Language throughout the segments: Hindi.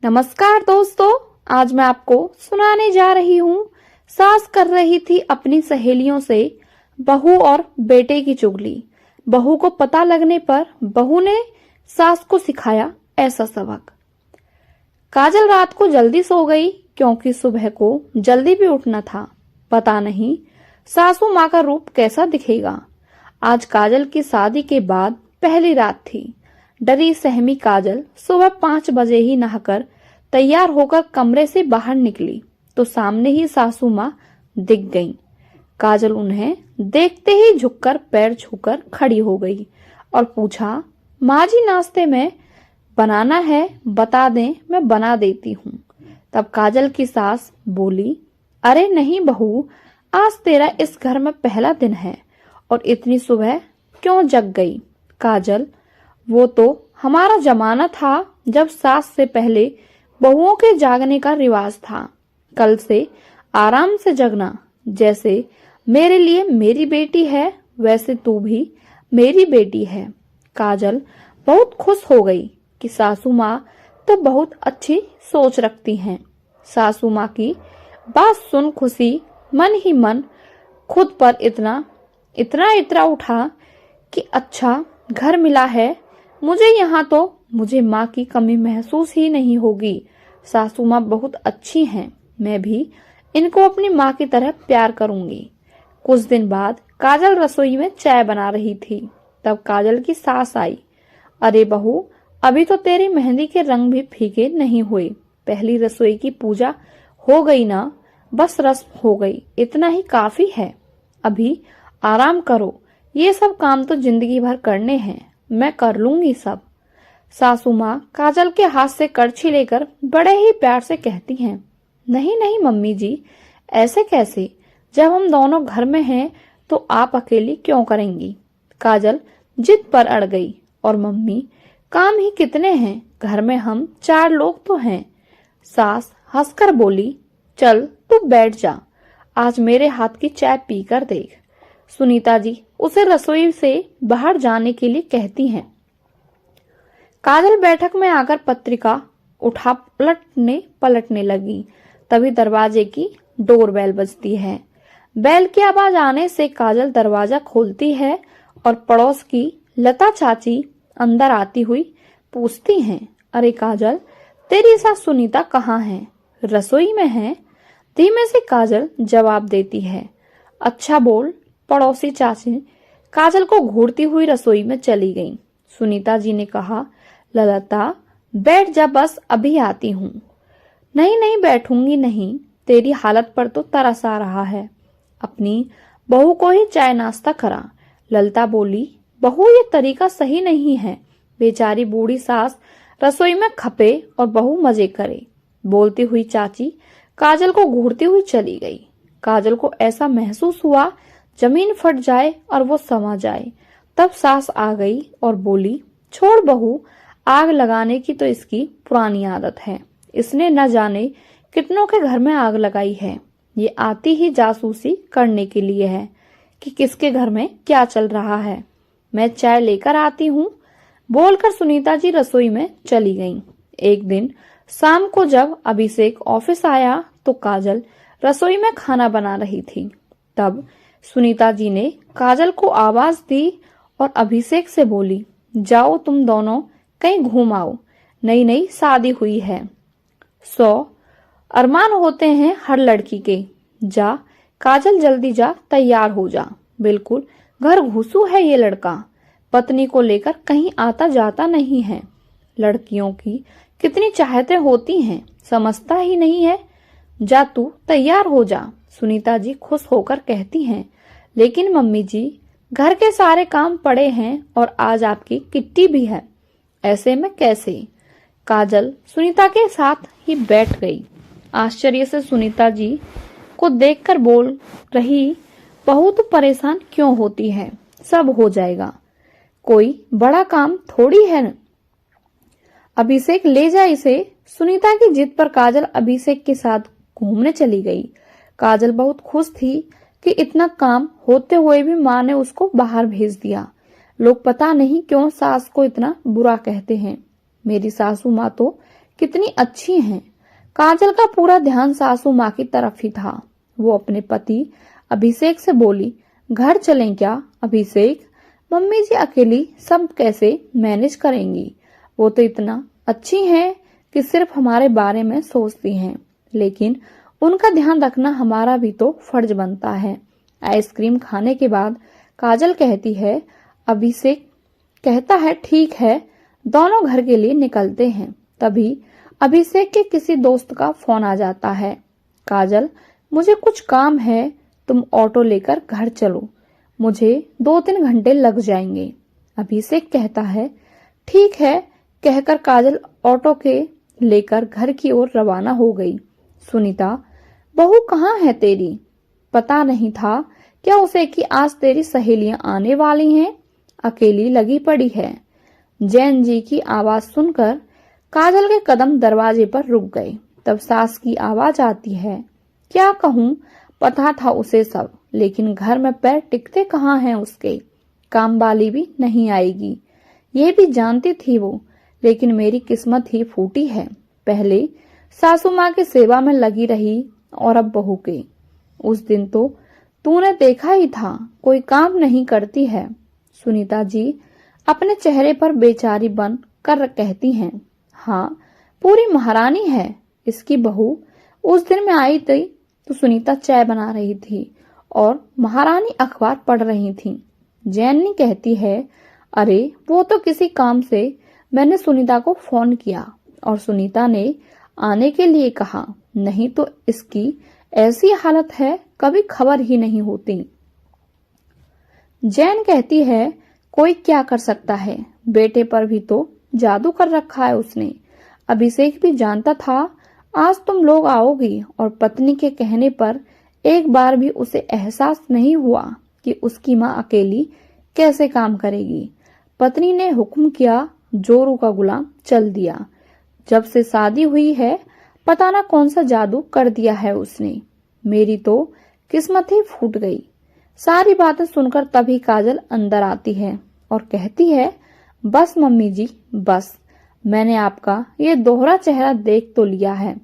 नमस्कार दोस्तों, आज मैं आपको सुनाने जा रही हूँ। सास कर रही थी अपनी सहेलियों से बहू और बेटे की चुगली। बहू को पता लगने पर बहू ने सास को सिखाया ऐसा सबक। काजल रात को जल्दी सो गई क्योंकि सुबह को जल्दी भी उठना था। पता नहीं सासू माँ का रूप कैसा दिखेगा। आज काजल की शादी के बाद पहली रात थी। डरी सहमी काजल सुबह 5 बजे ही नहाकर तैयार होकर कमरे से बाहर निकली तो सामने ही सासू माँ दिख गईं। काजल उन्हें देखते ही झुककर पैर छूकर खड़ी हो गई और पूछा, माँ जी नाश्ते में बनाना है, बता दें मैं बना देती हूँ। तब काजल की सास बोली, अरे नहीं बहू, आज तेरा इस घर में पहला दिन है और इतनी सुबह क्यों जग गई। काजल, वो तो हमारा जमाना था जब सास से पहले बहुओं के जागने का रिवाज था। कल से आराम से जगना। जैसे मेरे लिए मेरी बेटी है वैसे तू भी मेरी बेटी है। काजल बहुत खुश हो गई कि सासू माँ तो बहुत अच्छी सोच रखती हैं। सासू माँ की बात सुन खुशी मन ही मन खुद पर इतना उठा कि अच्छा घर मिला है मुझे यहाँ, तो मुझे माँ की कमी महसूस ही नहीं होगी। सासू माँ बहुत अच्छी हैं, मैं भी इनको अपनी माँ की तरह प्यार करूंगी। कुछ दिन बाद काजल रसोई में चाय बना रही थी। तब काजल की सास आई। अरे बहू, अभी तो तेरी मेहंदी के रंग भी फीके नहीं हुए। पहली रसोई की पूजा हो गई ना, बस रस्म हो गई, इतना ही काफी है। अभी आराम करो, ये सब काम तो जिंदगी भर करने हैं, मैं कर लूंगी सब। सासू माँ काजल के हाथ से करछी लेकर बड़े ही प्यार से कहती हैं, नहीं नहीं मम्मी जी, ऐसे कैसे, जब हम दोनों घर में हैं तो आप अकेली क्यों करेंगी। काजल जिद पर अड़ गई और मम्मी काम ही कितने हैं, घर में हम 4 लोग तो हैं। सास हंसकर बोली, चल तू बैठ जा, आज मेरे हाथ की चाय पी कर देख। सुनीता जी उसे रसोई से बाहर जाने के लिए कहती हैं। काजल बैठक में आकर पत्रिका उठा पलटने लगी। तभी दरवाजे की डोरबेल बजती है। बेल की आवाज आने से काजल दरवाजा खोलती है और पड़ोस की लता चाची अंदर आती हुई पूछती हैं, अरे काजल, तेरी सास सुनीता कहाँ है। रसोई में है, धीमे से काजल जवाब देती है। अच्छा बोल। पड़ोसी चाची काजल को घूरती हुई रसोई में चली गईं। सुनीता जी ने कहा, ललता बैठ जा, बस अभी आती हूँ। नहीं नहीं बैठूंगी नहीं, तेरी हालत पर तो तरस आ रहा है, अपनी बहू को ही चाय नाश्ता करा। ललता बोली, बहू ये तरीका सही नहीं है, बेचारी बूढ़ी सास रसोई में खपे और बहू मजे करे। बोलती हुई चाची काजल को घूरती हुई चली गई। काजल को ऐसा महसूस हुआ जमीन फट जाए और वो समा जाए। तब सास आ गई और बोली, छोड़ बहू, आग लगाने की तो इसकी पुरानी आदत है, इसने न जाने कितनों के घर में आग लगाई है। ये आती ही जासूसी करने के लिए है कि किसके घर में क्या चल रहा है। मैं चाय लेकर आती हूँ। बोलकर सुनीता जी रसोई में चली गईं। एक दिन शाम को जब अभिषेक ऑफिस आया तो काजल रसोई में खाना बना रही थी। तब सुनीता जी ने काजल को आवाज दी और अभिषेक से बोली, जाओ तुम दोनों कहीं घूम आओ, नई नई शादी हुई है, 100 अरमान होते हैं हर लड़की के। जा काजल, जल्दी जा, तैयार हो जा। बिल्कुल घर घुसू है ये लड़का, पत्नी को लेकर कहीं आता जाता नहीं है। लड़कियों की कितनी चाहतें होती हैं, समझता ही नहीं है। जा तू तैयार हो जा। सुनीता जी खुश होकर कहती हैं, लेकिन मम्मी जी, घर के सारे काम पड़े हैं और आज आपकी किट्टी भी है, ऐसे में कैसे। काजल सुनीता के साथ ही बैठ गई। आश्चर्य से सुनीता जी को देखकर बोल रही, बहू तो परेशान क्यों होती है, सब हो जाएगा, कोई बड़ा काम थोड़ी है। अभिषेक ले जा इसे। सुनीता की जिद पर काजल अभिषेक के साथ घूमने चली गई। काजल बहुत खुश थी कि इतना काम होते हुए भी माँ ने उसको बाहर भेज दिया। लोग पता नहीं क्यों सास को इतना बुरा कहते हैं। मेरी सासू माँ तो कितनी अच्छी हैं। काजल का पूरा ध्यान सासू माँ की तरफ ही था। वो अपने पति अभिषेक से बोली, घर चलें क्या अभिषेक? मम्मी जी अकेली सब कैसे मैनेज करेंगी? वो तो इतना अच्छी हैं कि सिर्फ हमारे बारे में सोचती हैं, लेकिन उनका ध्यान रखना हमारा भी तो फर्ज बनता है। आइसक्रीम खाने के बाद काजल कहती है, अभिषेक कहता है ठीक है, दोनों घर के लिए निकलते हैं। तभी अभिषेक के किसी दोस्त का फोन आ जाता है। काजल, मुझे कुछ काम है, तुम ऑटो लेकर घर चलो, मुझे 2-3 घंटे लग जाएंगे। अभिषेक कहता है ठीक है, कहकर काजल ऑटो के लेकर घर की ओर रवाना हो गई। सुनीता, बहू कहाँ है तेरी? पता नहीं था क्या उसे कि आज तेरी सहेलियां आने वाली हैं? अकेली लगी पड़ी है। जैन जी की आवाज सुनकर काजल के कदम दरवाजे पर रुक गए। तब सास की आवाज आती है। क्या कहूँ, पता था उसे सब, लेकिन घर में पैर टिकते कहाँ हैं उसके। काम वाली भी नहीं आएगी, ये भी जानती थी वो, लेकिन मेरी किस्मत ही फूटी है। पहले सासू माँ की सेवा में लगी रही और अब बहू के। उस दिन तो तूने देखा ही था, कोई काम नहीं करती है। सुनीता जी अपने चेहरे पर बेचारी बन कर कहती हैं, हाँ पूरी महारानी है इसकी बहू। उस दिन मैं आई थी तो सुनीता चाय बना रही थी और महारानी अखबार पढ़ रही थी। जैनी कहती है, अरे वो तो किसी काम से मैंने सुनीता को फोन किया और सुनीता ने आने के लिए कहा, नहीं तो इसकी ऐसी हालत है कभी खबर ही नहीं होती। जैन कहती है, कोई क्या कर सकता है, बेटे पर भी तो जादू कर रखा है उसने। अभिषेक भी जानता था आज तुम लोग आओगी और पत्नी के कहने पर एक बार भी उसे एहसास नहीं हुआ कि उसकी माँ अकेली कैसे काम करेगी। पत्नी ने हुक्म किया, जोरू का गुलाम चल दिया। जब से शादी हुई है पता ना कौन सा जादू कर दिया है उसने। मेरी तो किस्मत ही फूट गई। सारी बातें सुनकर तभी काजल अंदर आती है और कहती है, बस मम्मी जी बस, मैंने आपका ये दोहरा चेहरा देख तो लिया है।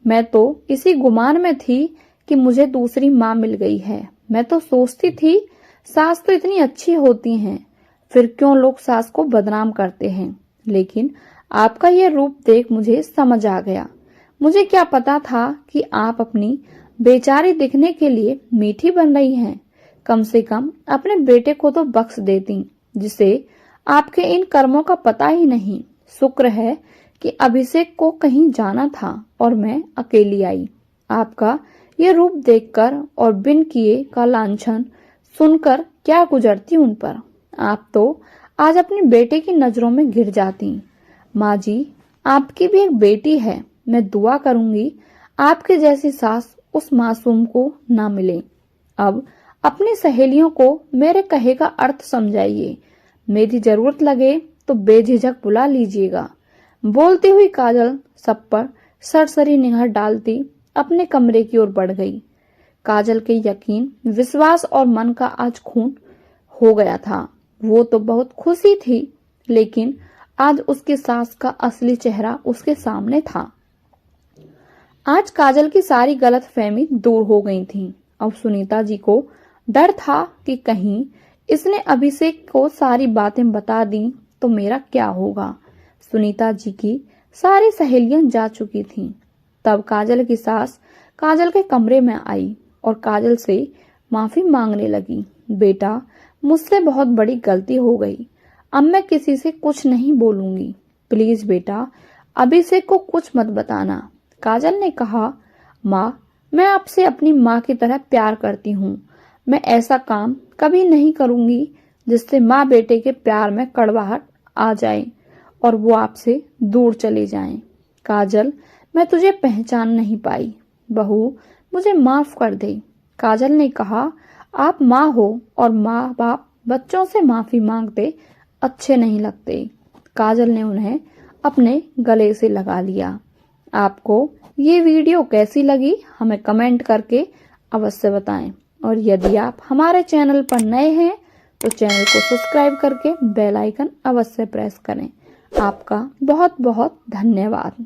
मैं तो इसी गुमान में थी कि मुझे दूसरी माँ मिल गई है। मैं तो सोचती थी सास तो इतनी अच्छी होती हैं, फिर क्यों लोग सास को बदनाम करते हैं। लेकिन आपका ये रूप देख मुझे समझ आ गया। मुझे क्या पता था कि आप अपनी बेचारी दिखने के लिए मीठी बन रही हैं। कम से कम अपने बेटे को तो बख्श देती, जिसे आपके इन कर्मों का पता ही नहीं। शुक्र है कि अभिषेक को कहीं जाना था और मैं अकेली आई। आपका ये रूप देखकर और बिन किए का लांछन सुनकर क्या गुजरती उन पर। आप तो आज अपने बेटे की नजरों में गिर जाती। माँ जी, आपकी भी एक बेटी है। मैं दुआ करूंगी आपके जैसी सास उस मासूम को ना मिले। अब अपनी सहेलियों को मेरे कहे का अर्थ समझाइए। मेरी जरूरत लगे तो बेझिझक बुला लीजिएगा। बोलती हुई काजल सब पर सरसरी निगाह डालती अपने कमरे की ओर बढ़ गई। काजल के यकीन, विश्वास और मन का आज खून हो गया था। वो तो बहुत खुशी थी, लेकिन आज उसकी सास का असली चेहरा उसके सामने था। आज काजल की सारी गलतफहमी दूर हो गई थी। अब सुनीता जी को डर था कि कहीं इसने अभिषेक को सारी बातें बता दी तो मेरा क्या होगा। सुनीता जी की सारी सहेलियां जा चुकी थीं। तब काजल की सास काजल के कमरे में आई और काजल से माफी मांगने लगी। बेटा, मुझसे बहुत बड़ी गलती हो गई। अब मैं किसी से कुछ नहीं बोलूंगी। प्लीज बेटा, अभिषेक को कुछ मत बताना। काजल ने कहा, माँ, मैं आपसे अपनी माँ की तरह प्यार करती हूँ। मैं ऐसा काम कभी नहीं करूंगी जिससे माँ बेटे के प्यार में कड़वाहट आ जाए और वो आपसे दूर चले जाएं। काजल, मैं तुझे पहचान नहीं पाई। बहू, मुझे माफ कर दे। काजल ने कहा, आप माँ हो और माँ बाप बच्चों से माफी मांगते अच्छे नहीं लगते। काजल ने उन्हें अपने गले से लगा लिया। आपको ये वीडियो कैसी लगी हमें कमेंट करके अवश्य बताएं और यदि आप हमारे चैनल पर नए हैं तो चैनल को सब्सक्राइब करके बेल आइकन अवश्य प्रेस करें। आपका बहुत बहुत धन्यवाद।